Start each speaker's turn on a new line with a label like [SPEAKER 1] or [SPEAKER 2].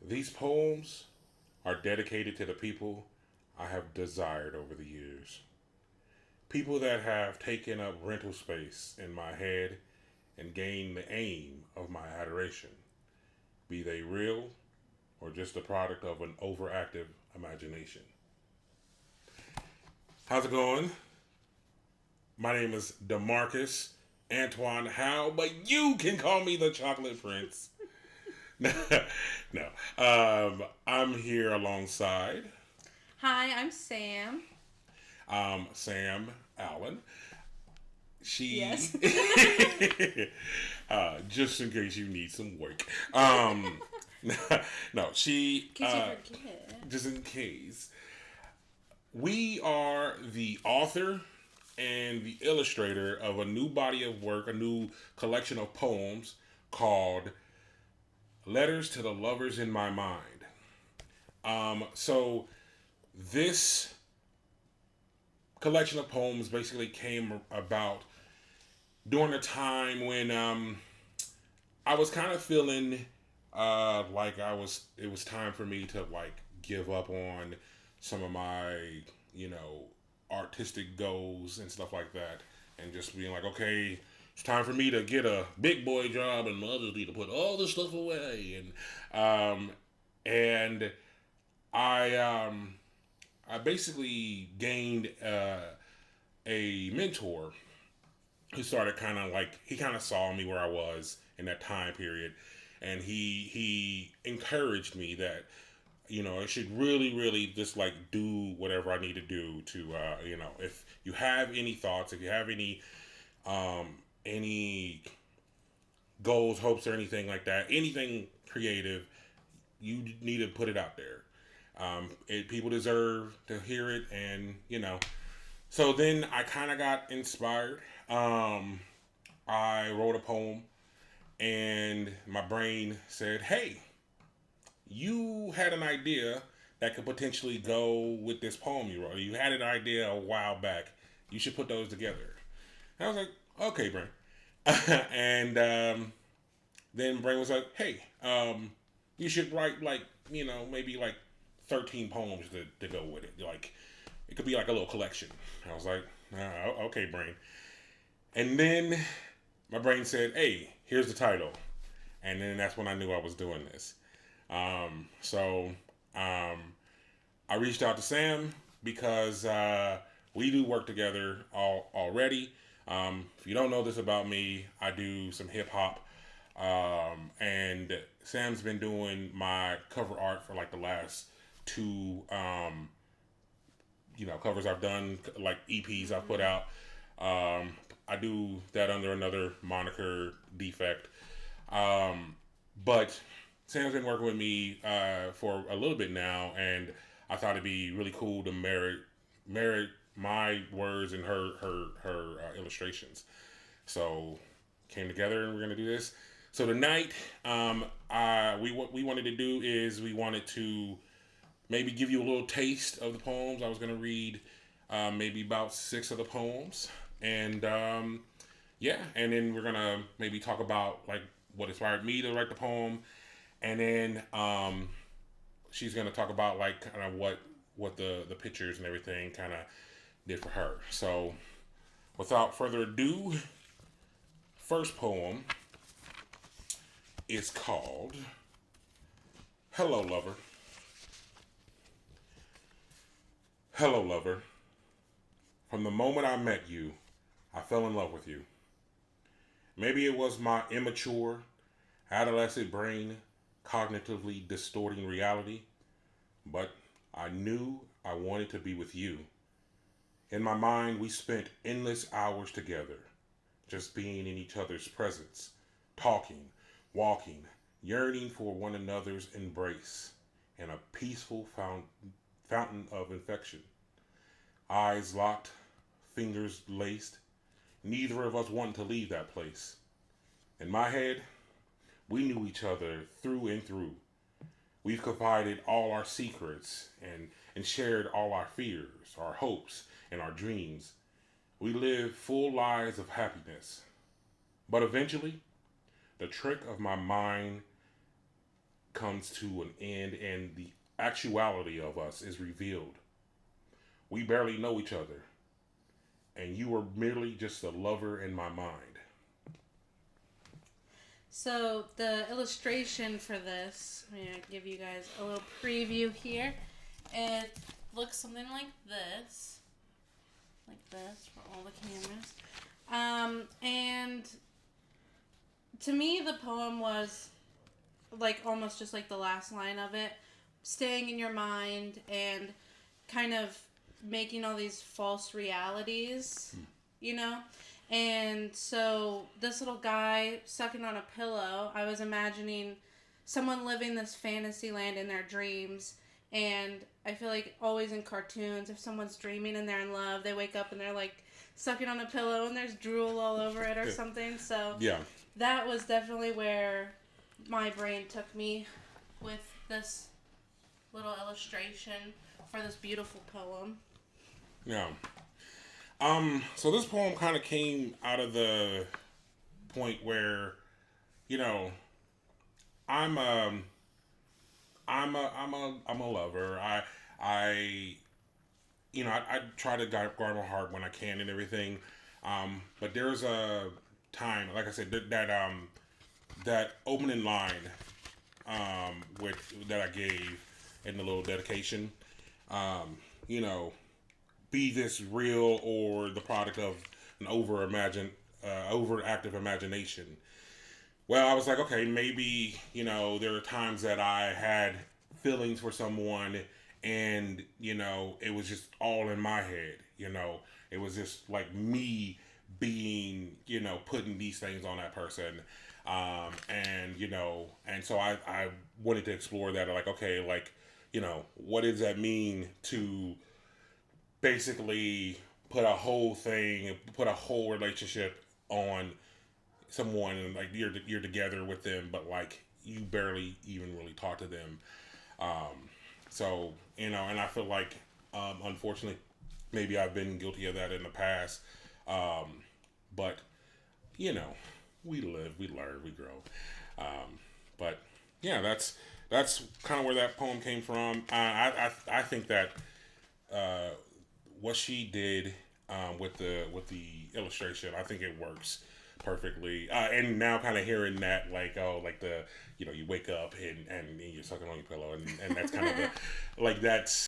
[SPEAKER 1] These poems are dedicated to the people I have desired over the years. People that have taken up rental space in my head and gained the aim of my adoration, be they real or just the product of an overactive imagination. How's it going? My name is Demarcus Antoine Howe, but you can call me the Chocolate Prince. No. I'm here alongside
[SPEAKER 2] Hi, I'm Sam.
[SPEAKER 1] Sam Allen. She,
[SPEAKER 2] Yes.
[SPEAKER 1] just in case you need some work. No, she,
[SPEAKER 2] In case you forget.
[SPEAKER 1] just in case. We are the author and the illustrator of a new body of work, a new collection of poems called Letters to the Lovers in My Mind. So this collection of poems basically came about during a time when I was kind of feeling like it was time for me to like give up on some of my, you know, artistic goals and stuff like that, and just being like, okay, it's time for me to get a big boy job, and mothers need to put all this stuff away, and I basically gained a mentor who started kind of like he kind of saw me where I was in that time period, and he encouraged me that I should really just like do whatever I need to do to if you have any thoughts, if you have um, any goals, hopes, or anything like that, anything creative, you need to put it out there. People deserve to hear it, and So then I kind of got inspired. I wrote a poem, and my brain said, "Hey, you had an idea that could potentially go with this poem you wrote. You had an idea a while back. You should put those together." And I was like, "Okay, brain." and then brain was like, "Hey, you should write like maybe like 13 poems to go with it. Like it could be like a little collection." I was like, "Okay, brain." And then my brain said, "Hey, here's the title." And then that's when I knew I was doing this. So I reached out to Sam because we do work together already. If you don't know this about me, I do some hip hop. And Sam's been doing my cover art for like the last two covers I've done, like EPs I've put out. I do that under another moniker, Defect. But Sam's been working with me for a little bit now, and I thought it'd be really cool to merit my words and her illustrations. So came together, and we're gonna do this. So tonight, what we wanted to do is we wanted to maybe give you a little taste of the poems. I was gonna read maybe about 6 of the poems, and yeah, and then we're gonna maybe talk about like what inspired me to write the poem, and then she's gonna talk about like kind of what the pictures and everything kind of did for her. So without further ado, first poem is called "Hello, Lover." Hello, lover. From the moment I met you, I fell in love with you. Maybe it was my immature, adolescent brain cognitively distorting reality, but I knew I wanted to be with you. In my mind, we spent endless hours together, just being in each other's presence, talking, walking, yearning for one another's embrace, and a peaceful fountain of affection. Eyes locked, fingers laced, neither of us wanted to leave that place. In my head, we knew each other through and through. We've confided all our secrets and shared all our fears, our hopes, and our dreams. We lived full lives of happiness. But eventually, the trick of my mind comes to an end and the actuality of us is revealed. We barely know each other, and you were merely just a lover in my mind.
[SPEAKER 2] So the illustration for this, I'm gonna give you guys a little preview here. It looks something like this for all the cameras. And to me, the poem was like almost just like the last line of it, staying in your mind and kind of making all these false realities, you know? And so this little guy sucking on a pillow, I was imagining someone living this fantasy land in their dreams. And I feel like always in cartoons, if someone's dreaming and they're in love, they wake up and they're like sucking on a pillow and there's drool all over it or something. So
[SPEAKER 1] Yeah.
[SPEAKER 2] that was definitely where my brain took me with this little illustration for this beautiful poem.
[SPEAKER 1] Yeah. So this poem kind of came out of the point where, you know, I'm a lover. I I try to guard my heart when I can and everything. But there's a time, like I said, that opening line, that I gave in the little dedication, you know, be this real or the product of an overactive imagination. Well, I was like, okay, maybe, there are times that I had feelings for someone and, it was just all in my head, it was just like me being, putting these things on that person. And so I wanted to explore that, like, okay, like, what does that mean to basically put a whole relationship on someone, and like you're together with them, but like you barely even really talk to them. So and I feel like, unfortunately, maybe I've been guilty of that in the past. But we live, we learn, we grow. But yeah, that's kind of where that poem came from. I think that what she did, with the illustration, I think it works perfectly. And now kind of hearing that, like, oh, like you wake up and you're sucking on your pillow, and that's kind of the, like, that's